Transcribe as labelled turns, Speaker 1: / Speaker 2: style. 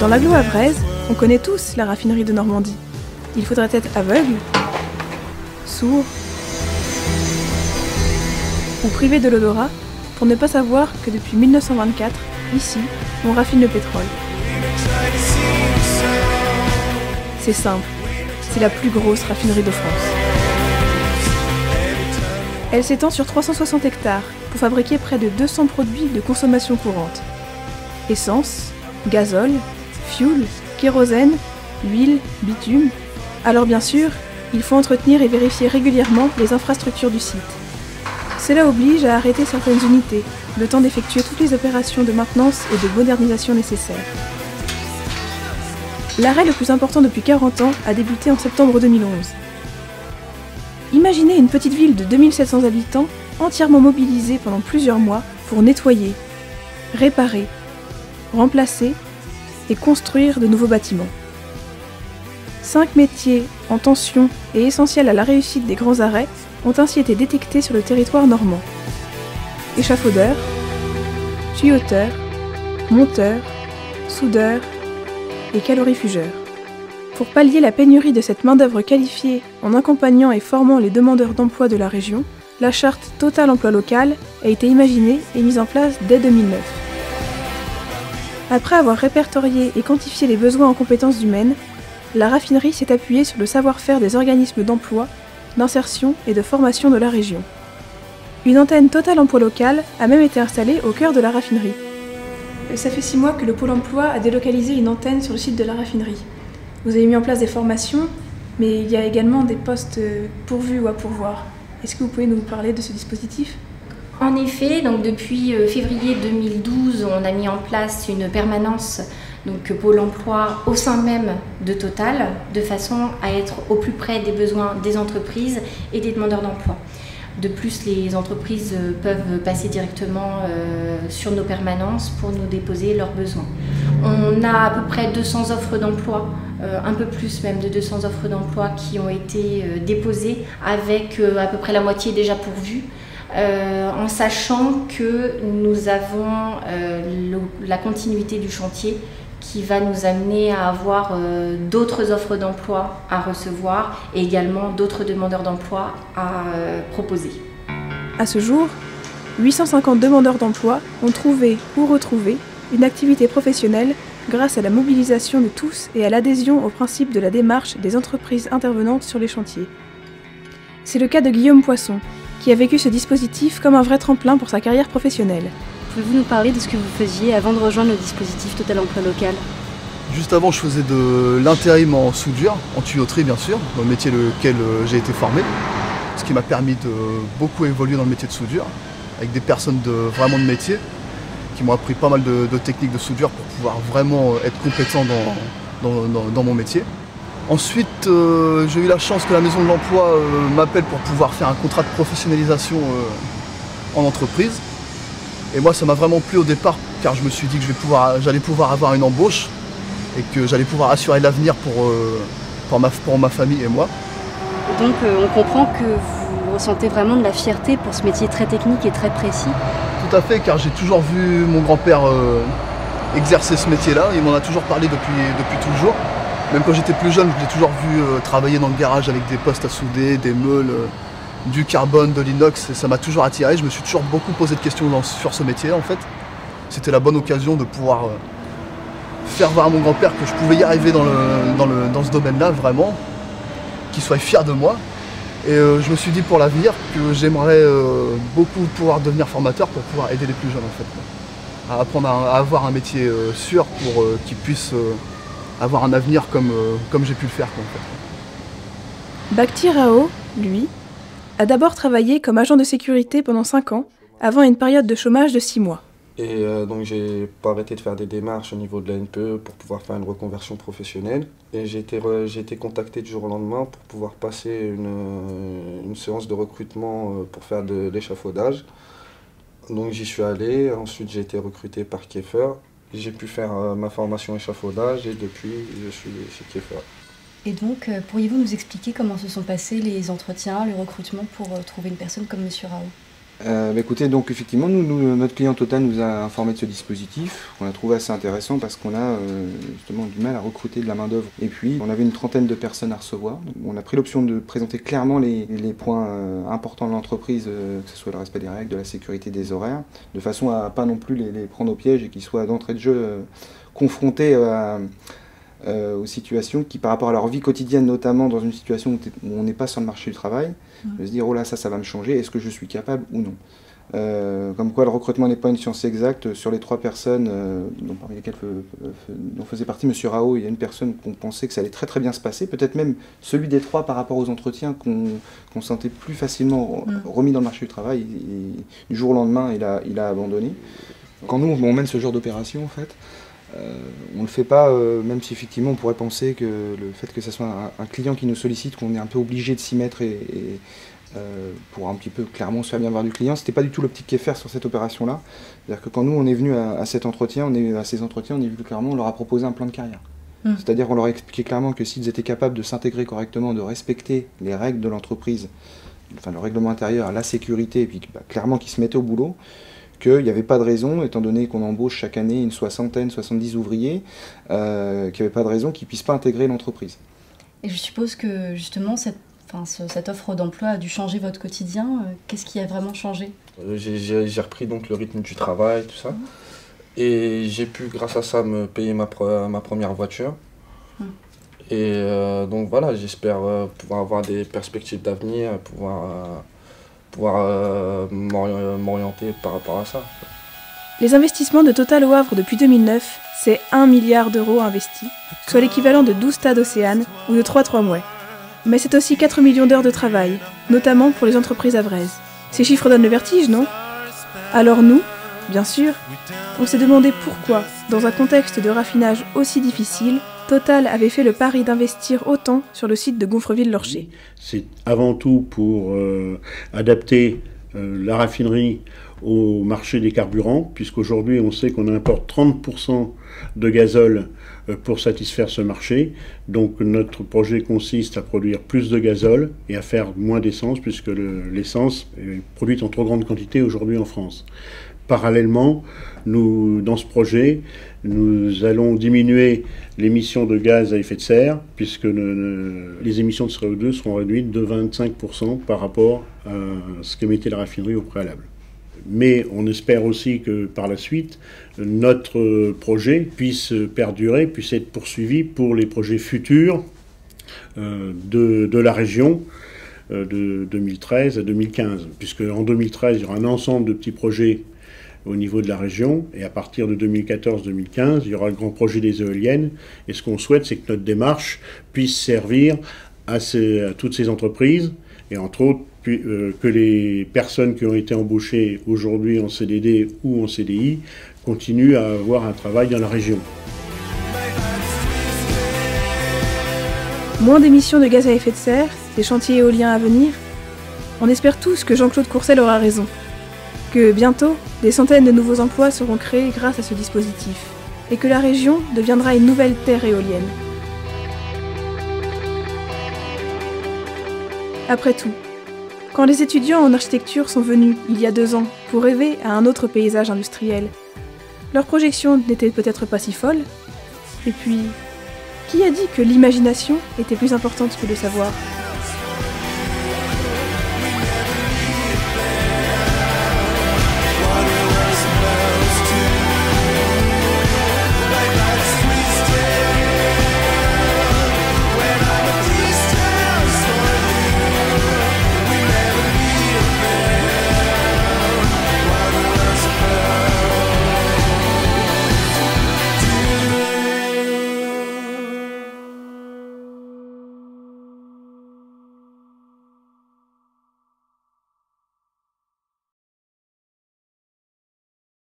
Speaker 1: Dans l'agglo havraise, on connaît tous la raffinerie de Normandie. Il faudrait être aveugle, sourd ou privé de l'odorat pour ne pas savoir que depuis 1924, ici, on raffine le pétrole. C'est simple, c'est la plus grosse raffinerie de France. Elle s'étend sur 360 hectares pour fabriquer près de 200 produits de consommation courante. Essence, gazole, fioul, kérosène, huile, bitume. Alors bien sûr, il faut entretenir et vérifier régulièrement les infrastructures du site. Cela oblige à arrêter certaines unités, le temps d'effectuer toutes les opérations de maintenance et de modernisation nécessaires. L'arrêt le plus important depuis 40 ans a débuté en septembre 2011. Imaginez une petite ville de 2700 habitants entièrement mobilisée pendant plusieurs mois pour nettoyer, réparer, remplacer et construire de nouveaux bâtiments. 5 métiers en tension et essentiels à la réussite des grands arrêts ont ainsi été détectés sur le territoire normand. Échafaudeur, tuyauteur, monteur, soudeur et calorifugeur. Pour pallier la pénurie de cette main-d'œuvre qualifiée en accompagnant et formant les demandeurs d'emploi de la région, la charte Total Emploi Local a été imaginée et mise en place dès 2009. Après avoir répertorié et quantifié les besoins en compétences humaines, la raffinerie s'est appuyée sur le savoir-faire des organismes d'emploi, d'insertion et de formation de la région. Une antenne Total Emploi Local a même été installée au cœur de la raffinerie. Ça fait 6 mois que le Pôle emploi a délocalisé une antenne sur le site de la raffinerie. Vous avez mis en place des formations, mais il y a également des postes pourvus ou à pourvoir. Est-ce que vous pouvez nous parler de ce dispositif ?
Speaker 2: En effet, donc depuis février 2012, on a mis en place une permanence donc Pôle emploi au sein même de Total, de façon à être au plus près des besoins des entreprises et des demandeurs d'emploi. De plus, les entreprises peuvent passer directement sur nos permanences pour nous déposer leurs besoins. On a à peu près 200 offres d'emploi, un peu plus même de 200 offres d'emploi qui ont été déposées avec à peu près la moitié déjà pourvues. En sachant que nous avons la continuité du chantier qui va nous amener à avoir d'autres offres d'emploi à recevoir et également d'autres demandeurs d'emploi à proposer.
Speaker 1: À ce jour, 850 demandeurs d'emploi ont trouvé ou retrouvé une activité professionnelle grâce à la mobilisation de tous et à l'adhésion au principe de la démarche des entreprises intervenantes sur les chantiers. C'est le cas de Guillaume Poisson, qui a vécu ce dispositif comme un vrai tremplin pour sa carrière professionnelle.
Speaker 3: Pouvez-vous nous parler de ce que vous faisiez avant de rejoindre le dispositif Total Emploi Local ?
Speaker 4: Juste avant, je faisais de l'intérim en soudure, en tuyauterie bien sûr, dans le métier lequel j'ai été formé, ce qui m'a permis de beaucoup évoluer dans le métier de soudure, avec des personnes vraiment de métier, qui m'ont appris pas mal de techniques de soudure pour pouvoir vraiment être compétent dans mon métier. Ensuite, j'ai eu la chance que la Maison de l'Emploi m'appelle pour pouvoir faire un contrat de professionnalisation en entreprise. Et moi, ça m'a vraiment plu au départ, car je me suis dit que j'allais pouvoir avoir une embauche et que j'allais pouvoir assurer l'avenir pour ma famille et moi.
Speaker 3: Donc, on comprend que vous ressentez vraiment de la fierté pour ce métier très technique et très précis.
Speaker 4: Tout à fait, car j'ai toujours vu mon grand-père exercer ce métier-là. Il m'en a toujours parlé depuis toujours. Même quand j'étais plus jeune, je l'ai toujours vu travailler dans le garage avec des postes à souder, des meules, du carbone, de l'inox. Et ça m'a toujours attiré. Je me suis toujours beaucoup posé de questions sur ce métier en fait. C'était la bonne occasion de pouvoir faire voir à mon grand-père que je pouvais y arriver dans ce domaine-là vraiment, qu'il soit fier de moi. Et je me suis dit pour l'avenir que j'aimerais beaucoup pouvoir devenir formateur pour pouvoir aider les plus jeunes en fait. À apprendre à avoir un métier sûr pour qu'ils puissent avoir un avenir comme j'ai pu le faire. En fait.
Speaker 1: Bakhti Rao, lui, a d'abord travaillé comme agent de sécurité pendant 5 ans, avant une période de chômage de 6 mois.
Speaker 5: Et donc j'ai pas arrêté de faire des démarches au niveau de la NPE pour pouvoir faire une reconversion professionnelle. Et j'ai été contacté du jour au lendemain pour pouvoir passer une séance de recrutement pour faire de l'échafaudage. Donc j'y suis allé, ensuite j'ai été recruté par Kieffer. J'ai pu faire ma formation échafaudage et depuis je suis chez Kieffer.
Speaker 3: Et donc, pourriez-vous nous expliquer comment se sont passés les entretiens, le recrutement pour trouver une personne comme M. Rao ?
Speaker 6: Écoutez, donc effectivement, notre client Total nous a informé de ce dispositif. On l'a trouvé assez intéressant parce qu'on a justement du mal à recruter de la main d'œuvre. Et puis, on avait une trentaine de personnes à recevoir. Donc, on a pris l'option de présenter clairement les points importants de l'entreprise, que ce soit le respect des règles, de la sécurité des horaires, de façon à pas non plus les prendre au piège et qu'ils soient d'entrée de jeu confrontés aux situations qui, par rapport à leur vie quotidienne, notamment dans une situation où on n'est pas sur le marché du travail, de se dire oh là ça va me changer, est-ce que je suis capable ou non. Comme quoi le recrutement n'est pas une science exacte. Sur les 3 personnes parmi lesquelles dont faisait partie M. Rao, il y a une personne qu'on pensait que ça allait très très bien se passer, peut-être même celui des 3 par rapport aux entretiens qu'on sentait plus facilement remis dans le marché du travail, et du jour au lendemain il a abandonné. Quand nous on mène ce genre d'opération en fait, on ne le fait pas, même si effectivement on pourrait penser que le fait que ce soit un client qui nous sollicite, qu'on est un peu obligé de s'y mettre pour un petit peu clairement se faire bien voir du client, c'était pas du tout l'optique qui est faire sur cette opération-là. C'est-à-dire que quand nous on est venu à ces entretiens, on est venu clairement, on leur a proposé un plan de carrière. C'est-à-dire qu'on leur a expliqué clairement que s'ils étaient capables de s'intégrer correctement, de respecter les règles de l'entreprise, enfin le règlement intérieur, la sécurité, et puis clairement qu'ils se mettaient au boulot, qu'il n'y avait pas de raison, étant donné qu'on embauche chaque année une 70 ouvriers, qu'il n'y avait pas de raison qu'ils ne puissent pas intégrer l'entreprise.
Speaker 3: Et je suppose que justement cette offre d'emploi a dû changer votre quotidien. Qu'est-ce qui a vraiment changé?
Speaker 5: J'ai repris donc le rythme du travail, tout ça. Et j'ai pu, grâce à ça, me payer ma première voiture. Et donc voilà, j'espère pouvoir avoir des perspectives d'avenir, pouvoir m'orienter par rapport à ça.
Speaker 1: Les investissements de Total au Havre depuis 2009, c'est 1 milliard d'euros investis, soit l'équivalent de 12 stades Océane ou de 3 tramways. Mais c'est aussi 4 millions d'heures de travail, notamment pour les entreprises havraises. Ces chiffres donnent le vertige, non? Alors nous, bien sûr, on s'est demandé pourquoi, dans un contexte de raffinage aussi difficile, Total avait fait le pari d'investir autant sur le site de Gonfreville-Lorcher.
Speaker 7: C'est avant tout pour adapter la raffinerie au marché des carburants, puisqu'aujourd'hui on sait qu'on importe 30% de gazole pour satisfaire ce marché. Donc notre projet consiste à produire plus de gazole et à faire moins d'essence, puisque l'essence est produite en trop grande quantité aujourd'hui en France. Parallèlement, dans ce projet, nous allons diminuer l'émission de gaz à effet de serre, puisque les émissions de CO2 seront réduites de 25% par rapport à ce qu'émettait la raffinerie au préalable. Mais on espère aussi que par la suite, notre projet puisse perdurer, puisse être poursuivi pour les projets futurs de la région, de 2013 à 2015. Puisque en 2013, il y aura un ensemble de petits projets au niveau de la région, et à partir de 2014-2015, il y aura le grand projet des éoliennes, et ce qu'on souhaite, c'est que notre démarche puisse servir à toutes ces entreprises, et entre autres, que les personnes qui ont été embauchées aujourd'hui en CDD ou en CDI continuent à avoir un travail dans la région.
Speaker 1: Moins d'émissions de gaz à effet de serre, des chantiers éoliens à venir. On espère tous que Jean-Claude Courcel aura raison. Que bientôt, des centaines de nouveaux emplois seront créés grâce à ce dispositif, et que la région deviendra une nouvelle terre éolienne. Après tout, quand les étudiants en architecture sont venus, il y a 2 ans, pour rêver à un autre paysage industriel, leurs projections n'étaient peut-être pas si folles. Et puis, qui a dit que l'imagination était plus importante que le savoir ?